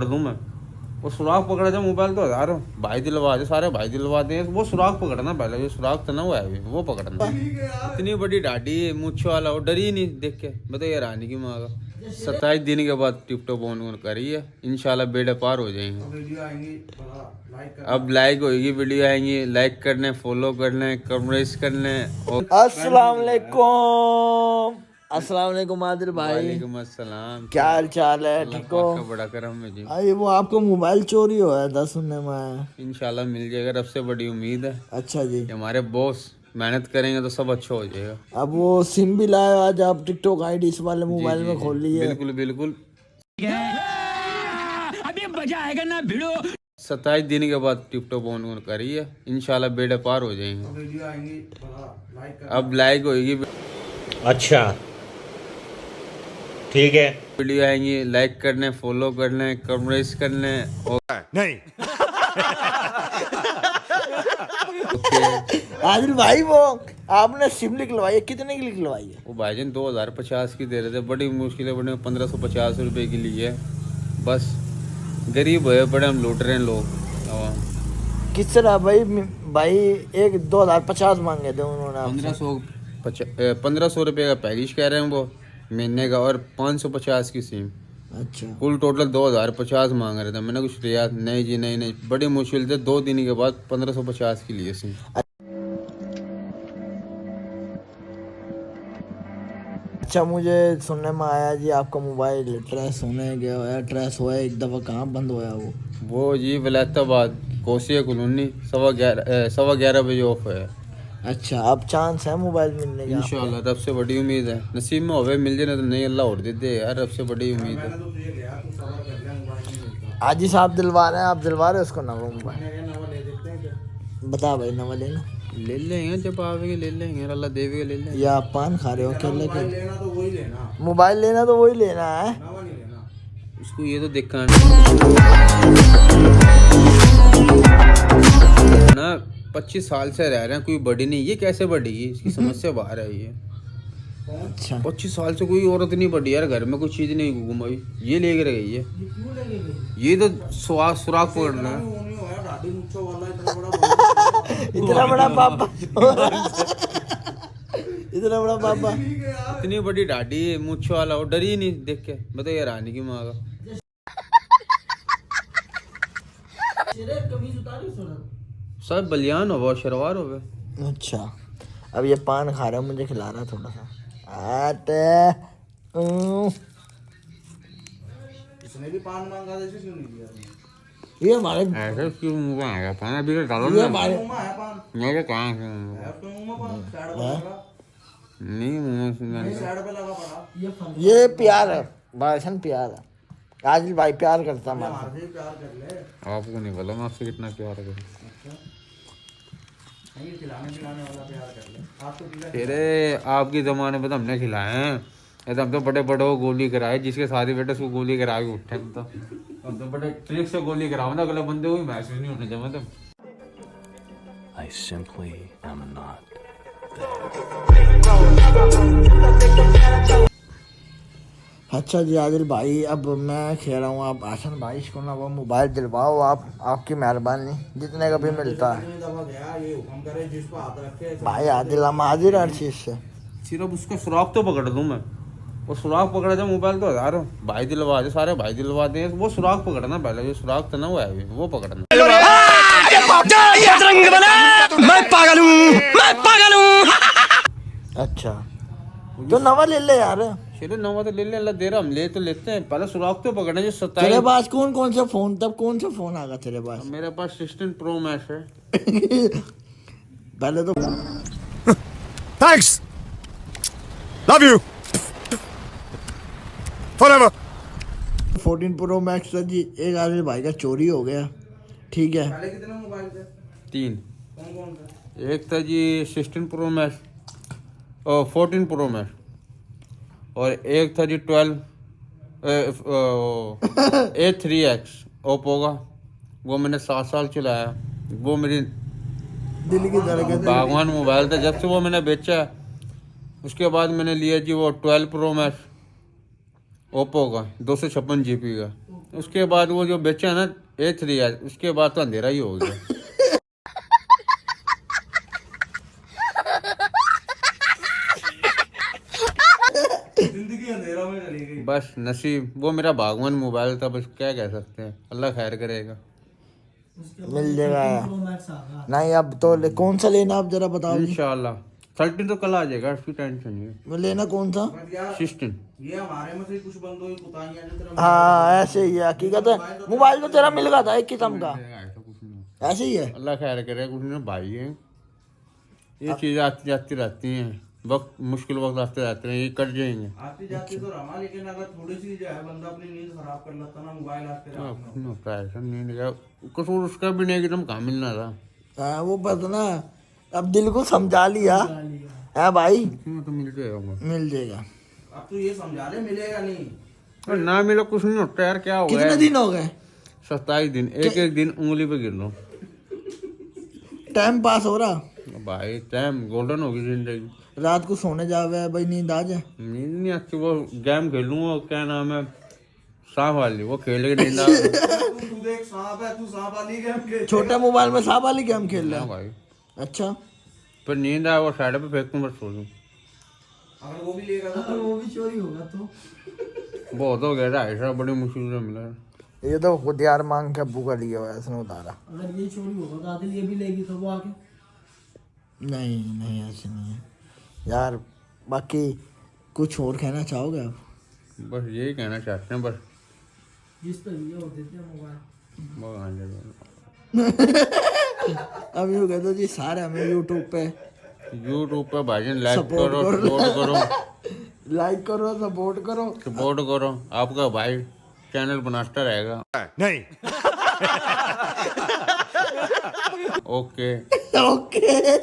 दूं मैं वो सुराख पकड़ा जाए मोबाइल तो हजार भाई दिलवा दे, सारे भाई दिलवाते हैं। वो सुराख पकड़ना पहले, जो सुराख था ना वो है वो पकड़ना। इतनी बड़ी डाडी मुछ वाला वो डरी नहीं देख के। बताइए रानी की माँ का 27 दिन के बाद टिकटॉक ऑन करी है। इंशाल्लाह बेड़े पार हो जाएंगे। अब लाइक होगी, वीडियो आएंगी, लाइक करने, फॉलो करने, कमेंट्स करने। अस्सलाम वालेकुम। अस्सलाम वालेकुम आदिल भाई। वालेकुम अस्सलाम। क्या हाल चाल है? ठीक हो? आपका बड़ा करम है जी। अरे वो आपको मोबाइल चोरी हुआ था सुनने में आया। इंशाल्लाह मिल जाएगा, रब से बड़ी उम्मीद है। अच्छा जी। कि हमारे बॉस मेहनत करेंगे तो सब अच्छा हो जाएगा। अब वो सिम भी लाए आज आप टिकटॉक आईडी इस वाले मोबाइल में खोल ली है। बिल्कुल बिल्कुल। अभी मजा आएगा ना भिड़ो। 27 दिन के बाद टिकटॉक ऑन करी है। इंशाल्लाह बेड़े पार हो जाएंगे। अब लाइक होगी, अच्छा ठीक है, वीडियो आएंगी, लाइक करने, फॉलो करने, कमेंट्स करने और नहीं आदिल भाई वो आपने सिम निकलवाई है, कितने की निकलवाई है? वो भाईजान 2050 की दे रहे थे। बड़ी मुश्किल है, बड़े 1550 रुपए की ली है। बस गरीब है बड़े, हम लूट रहे हैं लोग। किस तरह भाई? भाई एक 2050 मांगे थे उन्होंने आपसे। 1500 रुपये का पैकेज कह रहे हैं वो महीने का, और 550 की सिम। अच्छा, कुल टोटल 2050 मांग रहे थे। मैंने कुछ रियायत नहीं जी, नहीं बड़ी मुश्किल से 2 दिन के बाद 1550 की लिए सिम। अच्छा मुझे सुनने में आया जी आपका मोबाइल ट्रेस होने गया है। ट्रेस हुआ है एक दफ़ा, कहाँ बंद हुआ वो जी वलायताबाद कोसिया कॉलोनी 11:15 बजे ऑफ है। अच्छा, अब चांस है मोबाइल मिलने का? इंशाल्लाह रब से बड़ी उम्मीद है। नसीब में होवे मिल जाए तो नहीं, अल्लाह और दे दे यार, रब से बड़ी उम्मीद है। आजी साहब दिलवा रहे हैं, आप दिलवा रहे हैं उसको नवा मोबाइल? बता भाई, नवा लेना? ले लेंगे जब आवेंगे, ले लेंगे, अल्लाह देवेगा ले लेंगे। या आप पान खा रहे हो अकेले के? मोबाइल लेना तो वही लेना है। उसको ये तो देखना ना 25 साल से रह रहे हैं, कोई बड़ी नहीं। ये कैसे बढ़ेगी? इसकी समस्या बाहर है ये। अच्छा, 25 साल से कोई औरत नहीं बढ़ी यार, घर में कोई चीज नहीं घुमाई, ये लेकर गई है। ये तो सुराख पकड़ना है। इतना बड़ा पापा इतना बड़ा पापा। इतनी बड़ी डाडी मुछ वाला वो डरी नहीं देख के। बताइए रानी की माँ का सब बलियान हो शरवार हो गए। अच्छा, अब ये पान खा रहा है, मुझे खिला रहा है थोड़ा सा। इसने भी पान मांगा था, क्यों नहीं दिया? ये हमारे ऐसे क्यों मुंह में आएगा पान? अभी तो डालो ये ना। हमारे मुंह में आया पान? मेरे कहाँ से है आपके मुंह में पान? साइड पे लगा? नहीं मुंह से नहीं, साइड पे लगा पड़ा। ये प्यार है, भाषण प्यार है। आदिल भाई प्यार करता है हमारे। आधे प्यार कर ले। आपको नहीं बोला मैं आपसे कितना प्यार करूँ। नहीं, खिलाने पिलाने वाला प्यार कर ले। आप तो पीला तेरे आपके जमाने में तो हमने खिलाए हैं। ये तो हम तो बड़े बड़े को गोली कराए, जिसके शादी बेटे उसको गोली करा के उठे। हम तो बड़े ट्रिक से गोली कराओ ना, अगले बंदे को भी महसूस नहीं होने जमा। तो I simply am not. अच्छा जी आदिल भाई, अब मैं कह रहा हूँ आप आसन भाई इसको ना वो मोबाइल दिलवाओ। आप आपकी मेहरबानी, जितने का भी मिलता है। दफा गया, ये हुक्म करे जिस पर हाथ रखे। भाई आदिल हम हाजिर हर चीज़ से। सिर्फ उसका सुराख तो पकड़ दूं मैं। वो सुराख पकड़ा जाए मोबाइल तो हजार भाई दिलवा दे, सारे भाई दिलवाते हैं। वो सुराख पकड़ना पहले, जो सुराख था ना वो है वो पकड़ना। मैं पागल हूँ। अच्छा तो नवा ले ले यार। चलो नवा तो ले ले, अल्लाह दे रहा, हम ले तो लेते हैं। पहले सुराख तो पकड़ना जो 27। तेरे पास कौन कौन सा फोन, तब कौन सा फोन आगा तेरे पास? मेरे पास 16 प्रो मैक्स है। पहले तो thanks, love you forever. 14 pro max था जी। एक आदिल भाई का चोरी हो गया, ठीक है। पहले कितने मोबाइल थे? 3। कौन कौन थे? एक था जी 16 प्रो मैक्स और 14 प्रो मैक्स, और एक था जी 12 A3X ओप्पो का। वो मैंने 7 साल चलाया। वो मेरी दिल की धड़कन। बागवान मोबाइल था। जब से वो मैंने बेचा, उसके बाद मैंने लिया जी वो 12 प्रो मैक्स ओप्पो का 256 GB का। उसके बाद वो जो बेचा ना A3 है, उसके बाद तो अंधेरा ही हो गया। जिंदगी अंधेरा में चली गई। बस नसीब, वो मेरा बागवान मोबाइल था, बस क्या कह सकते हैं, अल्लाह खैर करेगा। मिल जाएगा नहीं अब तो कौन सा लेना आप जरा बताओ जी। इंशाल्लाह 13 तो कल आ जाएगा, उसकी टेंशन नहीं है। मैं लेना कौन सा? बट यार 16 ये हमारे में से कुछ बंदों की कुताहियां जो तेरा हाँ ऐसे ही है, हकीकत है। मोबाइल तो तेरा मिल गया था एक किस्म का, ऐसा कुछ नहीं, ऐसे ही है। अल्लाह खैर करे। कुछ नहीं, भाई है, ये चीजें आती जाती रहती हैं, वक्त मुश्किल वक्त आते रहते हैं, ये कट जाएंगे। आती जाती तो रमा, लेकिन अगर थोड़ी सी जो है बंदा अपनी नींद खराब कर लेता ना मोबाइल आते रहता ना। होता है ऐसा, नहीं लगा कसूर उसका भी नहीं कि तुम कहाँ मिलना था। हाँ वो बस ना अब दिल को समझा लिया है भाई, तो मिल जाएगा, मिल जाएगा। अब तो ये समझा ले मिलेगा नहीं। और ना मिला कुछ नहीं होता यार, क्या हो कितने गया। दिन हो गए? 27 दिन, एक एक दिन उंगली पे गिर लो। टाइम पास हो रहा? भाई टाइम गोल्डन होगी जिंदगी। रात को सोने जावे भाई, नींद आ जाए? नींद नहीं आती, वो गेम खेलूंगा, क्या नाम है, सांप वाली, वो खेल के नींद आ गई। तू देख सांप है, तू सांप वाली गेम खेल। छोटे मोबाइल में सांप वाली गेम खेल रहा हाँ है? भाई, अच्छा पर नींद आया वो साइड पे फेंक दूं, बस सो जाऊं। अगर वो भी लेगा तो वो भी चोरी होगा तो बहुत हो गया, 250 बड़ी मुश्किल से मिला। ये तो खुद यार मांग के अब्बू का लिया हुआ है, इसने उतारा। अगर ये चोरी होगा तो आदिल ये भी लेगी तो वो आके नहीं नहीं ऐसे नहीं है यार। बाकी कुछ और कहना चाहोगे आप? बस यही कहना चाहते हैं, बस जिस पर ये हो देते हैं मोबाइल। भगवान जाने। अब यूँ कहते जी सारे हमें यूट्यूब पे यूट्यूब पे भाईजान लाइक Support करो, करो। सपोर्ट करो, लाइक करो, सपोर्ट करो। सपोर्ट करो, आपका भाई चैनल बनाता रहेगा। नहीं। ओके। ओके